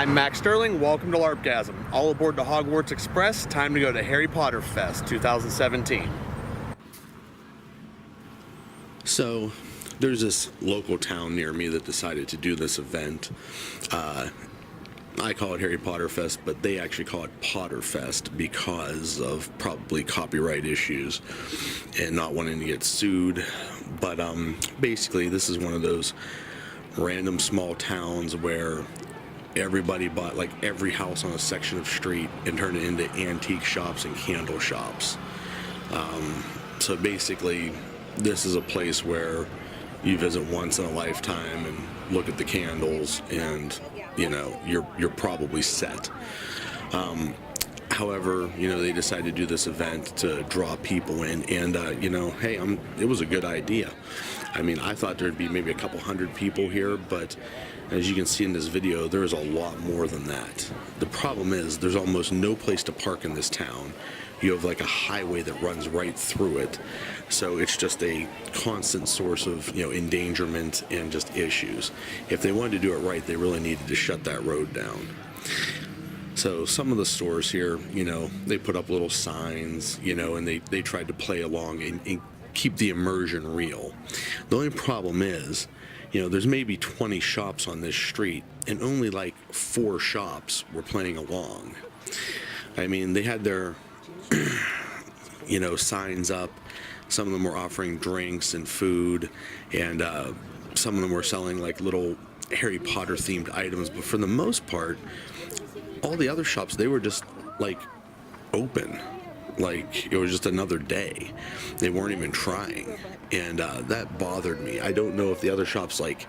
I'm Max Sterling, welcome to LARPgasm. All aboard the Hogwarts Express, time to go to Harry Potter Fest 2017. So, there's this local town near me that decided to do this event. I call it Harry Potter Fest, but they actually call it Potterfest because of probably copyright issues and not wanting to get sued. But basically, this is one of those random small towns where everybody bought like every house on a section of street and turned it into antique shops and candle shops. So basically, this is a place where you visit once in a lifetime and look at the candles, and you know you're probably set. However, you know, they decided to do this event to draw people in, and you know, hey, it was a good idea. I mean, I thought there'd be maybe a couple hundred people here, but as you can see in this video, there's a lot more than that. The problem is there's almost no place to park in this town. You have like a highway that runs right through it, so it's just a constant source of, you know, endangerment and just issues. If they wanted to do it right, they really needed to shut that road down. So some of the stores here, you know, they put up little signs, you know, and they tried to play along and keep the immersion real. The only problem is, you know, there's maybe 20 shops on this street, and only like 4 shops were playing along. I mean, they had their you know, signs up. Some of them were offering drinks and food, and some of them were selling like little Harry Potter themed items, but for the most part, all the other shops, they were just like open, like it was just another day. They weren't even trying, and that bothered me. I don't know if the other shops like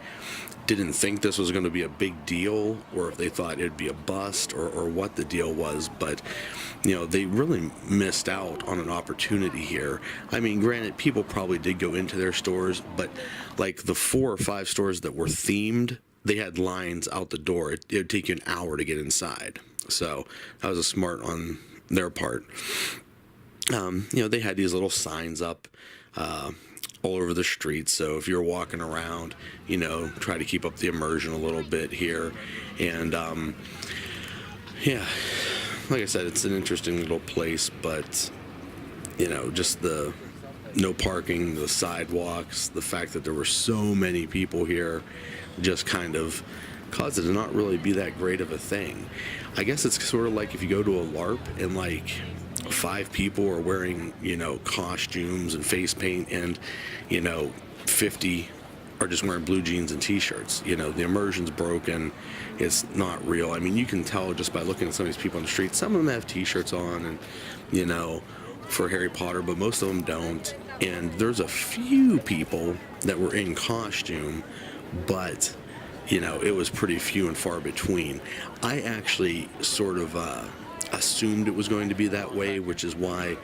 didn't think this was going to be a big deal, or if they thought it'd be a bust, or what the deal was, but you know, they really missed out on an opportunity here. I mean, granted, people probably did go into their stores, but like the 4 or 5 stores that were themed, they had lines out the door. It would take you an hour to get inside, so that was a smart on their part. You know, they had these little signs up all over the streets, so if you're walking around, you know, try to keep up the immersion a little bit here. And yeah, like I said, it's an interesting little place, but you know, just the no parking, the sidewalks, the fact that there were so many people here just kind of caused it to not really be that great of a thing. I guess it's sort of like if you go to a LARP and like 5 people are wearing, you know, costumes and face paint, and you know, 50 are just wearing blue jeans and t-shirts. You know, the immersion's broken. It's not real. I mean, you can tell just by looking at some of these people on the street. Some of them have t-shirts on, and you know, for Harry Potter, but most of them don't. And there's a few people that were in costume, but you know, it was pretty few and far between. I actually sort of assumed it was going to be that way, which is why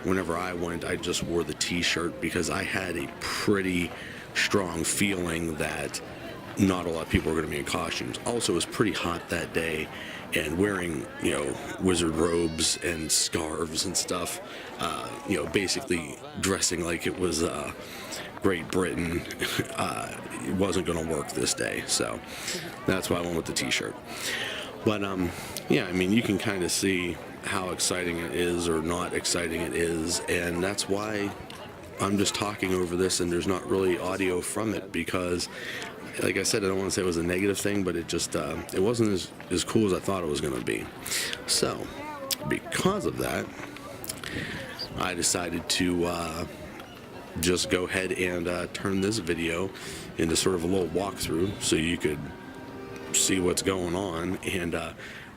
whenever I went, I just wore the t-shirt, because I had a pretty strong feeling that not a lot of people were going to be in costumes. Also, it was pretty hot that day, and wearing, you know, wizard robes and scarves and stuff, you know, basically dressing like it was Great Britain, it wasn't going to work this day, so that's why I went with the t-shirt. But yeah, I mean, you can kind of see how exciting it is or not exciting it is, and that's why I'm just talking over this and there's not really audio from it, because like I said, I don't want to say it was a negative thing, but it just it wasn't as cool as I thought it was going to be. So because of that, I decided to just go ahead and turn this video into sort of a little walkthrough so you could see what's going on, and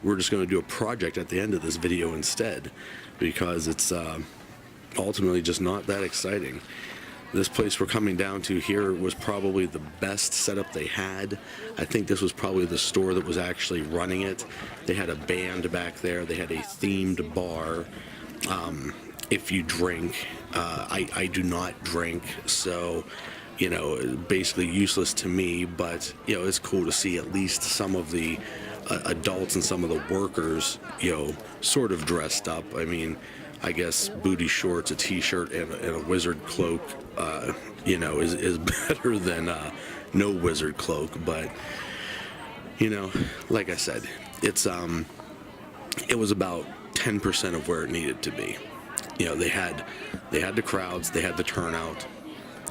we're just going to do a project at the end of this video instead, because it's ultimately just not that exciting. This place we're coming down to here was probably the best setup they had. I think this was probably the store that was actually running it. They had a band back there. They had a themed bar. If you drink, I do not drink, so you know, basically useless to me, but you know, it's cool to see at least some of the adults and some of the workers, you know, sort of dressed up. I mean, I guess booty shorts, a t-shirt, and a wizard cloak, you know, is better than no wizard cloak. But you know, like I said, it was about 10% of where it needed to be. You know, they had the crowds, they had the turnout.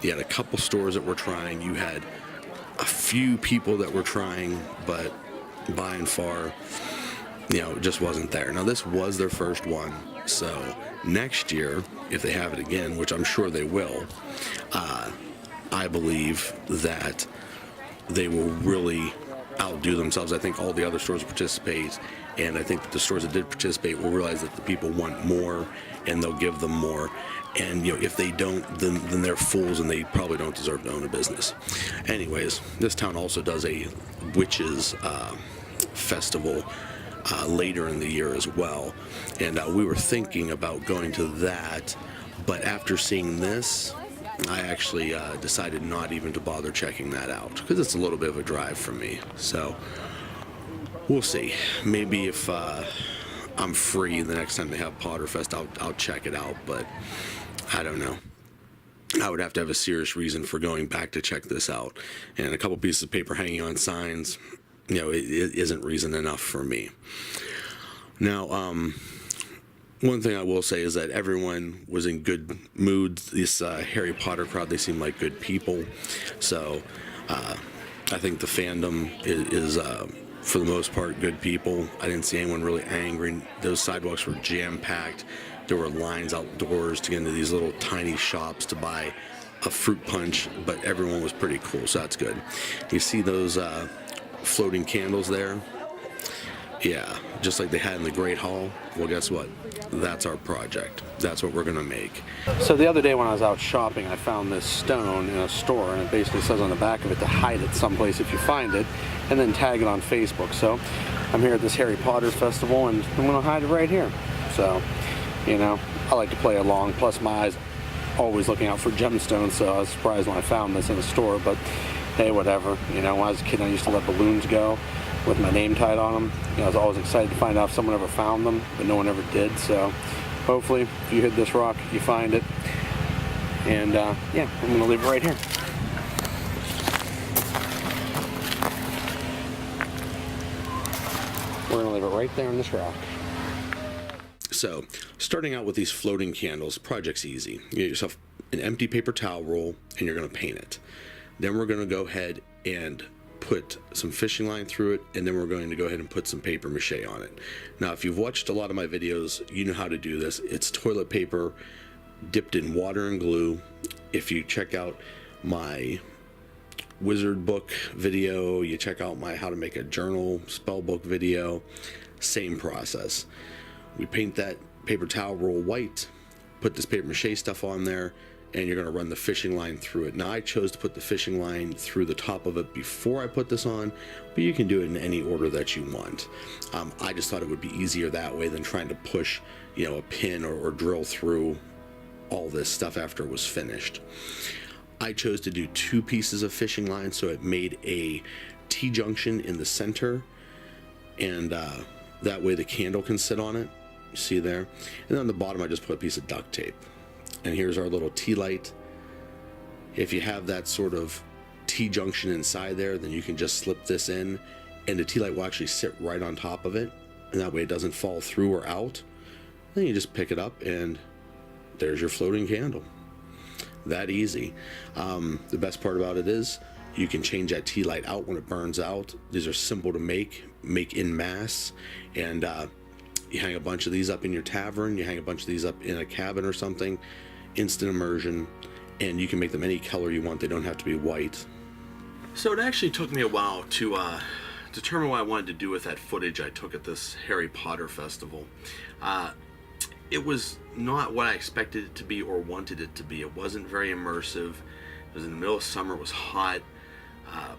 You had a couple stores that were trying. You had a few people that were trying, but by and far, you know, it just wasn't there. Now, this was their first one, so next year, if they have it again, which I'm sure they will, I believe that they will really outdo themselves. I think all the other stores participate, and I think that the stores that did participate will realize that the people want more, and they'll give them more. And you know, if they don't, then they're fools, and they probably don't deserve to own a business. Anyways, this town also does a witches festival later in the year as well, and we were thinking about going to that, but after seeing this, I actually decided not even to bother checking that out because it's a little bit of a drive from me. So we'll see. Maybe if I'm free the next time they have Potterfest, I'll check it out, but I don't know. I would have to have a serious reason for going back to check this out, and a couple pieces of paper hanging on signs, you know, it isn't reason enough for me. Now, one thing I will say is that everyone was in good moods. This Harry Potter crowd, they seem like good people. So I think the fandom is for the most part, good people. I didn't see anyone really angry. Those sidewalks were jam-packed. There were lines outdoors to get into these little tiny shops to buy a fruit punch, but everyone was pretty cool, so that's good. You see those floating candles there? Yeah, just like they had in the Great Hall. Well, guess what? That's our project. That's what we're gonna make. So the other day when I was out shopping, I found this stone in a store, and it basically says on the back of it to hide it someplace if you find it, and then tag it on Facebook. So I'm here at this Harry Potter festival, and I'm gonna hide it right here. So, you know, I like to play along. Plus, my eyes always looking out for gemstones, so I was surprised when I found this in the store. But hey, whatever. You know, when I was a kid, I used to let balloons go with my name tied on them. You know, I was always excited to find out if someone ever found them, but no one ever did. So hopefully, if you hit this rock, you find it. And yeah, I'm gonna leave it right here. We're gonna leave it right there on this rock. So, starting out with these floating candles, project's easy. You get yourself an empty paper towel roll, and you're gonna paint it. Then we're gonna go ahead and put some fishing line through it, and then we're going to go ahead and put some paper mache on it. Now, if you've watched a lot of my videos, you know how to do this. It's toilet paper dipped in water and glue. If you check out my wizard book video, you check out my how to make a journal spell book video, same process. We paint that paper towel roll white, put this paper mache stuff on there, and you're going to run the fishing line through it. Now, I chose to put the fishing line through the top of it before I put this on, but you can do it in any order that you want. I just thought it would be easier that way than trying to push, you know, a pin or drill through all this stuff after it was finished. I chose to do 2 pieces of fishing line, so it made a T-junction in the center, and that way the candle can sit on it. You see there? And then on the bottom, I just put a piece of duct tape. And here's our little T-light. If you have that sort of T-junction inside there, then you can just slip this in, and the T-light will actually sit right on top of it, and that way it doesn't fall through or out. Then you just pick it up, and there's your floating candle. That easy. The best part about it is you can change that T-light out when it burns out. These are simple to make in mass, and you hang a bunch of these up in your tavern, you hang a bunch of these up in a cabin or something, instant immersion, and you can make them any color you want. They don't have to be white. So it actually took me a while to determine what I wanted to do with that footage I took at this Harry Potter festival. It was not what I expected it to be or wanted it to be. It wasn't very immersive. It was in the middle of summer, it was hot,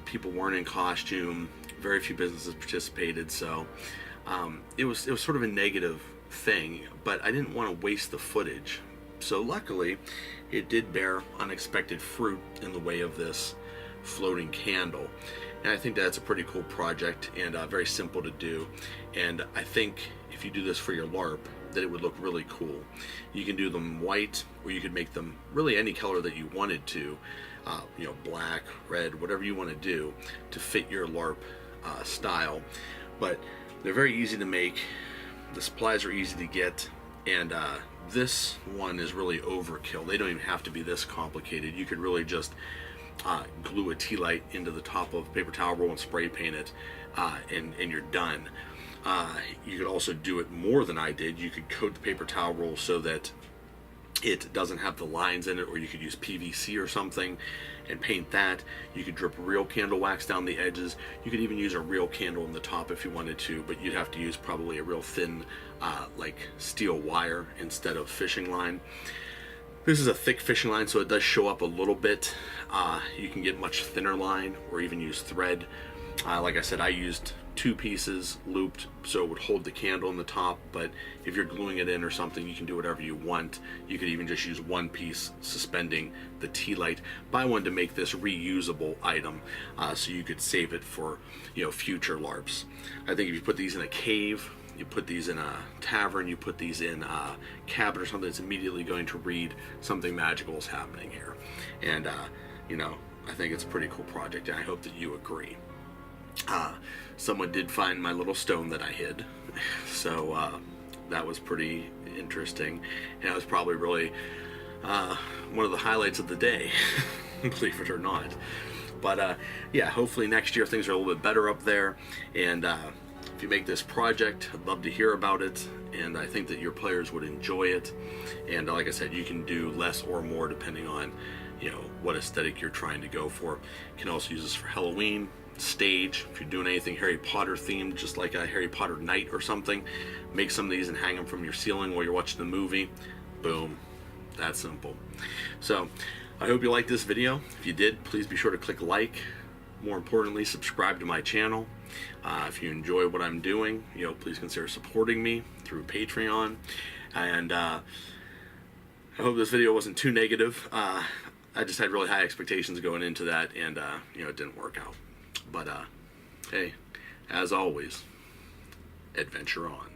people weren't in costume, very few businesses participated, so it was sort of a negative thing, but I didn't want to waste the footage. So luckily, it did bear unexpected fruit in the way of this floating candle. And I think that's a pretty cool project and very simple to do. And I think if you do this for your LARP, that it would look really cool. You can do them white, or you could make them really any color that you wanted to, you know, black, red, whatever you want to do to fit your LARP style. But They're very easy to make. The supplies are easy to get, and this one is really overkill. They don't even have to be this complicated. You could really just glue a tea light into the top of a paper towel roll and spray paint it, and you're done. You could also do it more than I did. You could coat the paper towel roll so that it doesn't have the lines in it, or you could use PVC or something and paint that. You could drip real candle wax down the edges. You could even use a real candle in the top if you wanted to, but you'd have to use probably a real thin like steel wire instead of fishing line. This is a thick fishing line, so it does show up a little bit. You can get much thinner line or even use thread. Like I said, I used 2 pieces looped so it would hold the candle in the top, but if you're gluing it in or something, you can do whatever you want. You could even just use 1 piece suspending the tea light. But I wanted to make this reusable item, so you could save it for, you know, future LARPs. I think if you put these in a cave, you put these in a tavern, you put these in a cabin or something, it's immediately going to read something magical is happening here. And you know, I think it's a pretty cool project, and I hope that you agree. Someone did find my little stone that I hid, so that was pretty interesting, and it was probably really one of the highlights of the day, believe it or not. But yeah, hopefully next year things are a little bit better up there, and if you make this project, I'd love to hear about it, and I think that your players would enjoy it. And like I said, you can do less or more depending on, you know, what aesthetic you're trying to go for. You can also use this for Halloween, stage, if you're doing anything Harry Potter themed, just like a Harry Potter night or something. Make some of these and hang them from your ceiling while you're watching the movie. Boom. That simple. So I hope you liked this video. If you did, please be sure to click like. More importantly, subscribe to my channel. If you enjoy what I'm doing, you know, please consider supporting me through Patreon. And I hope this video wasn't too negative. I just had really high expectations going into that, and you know, it didn't work out. But hey, as always, adventure on.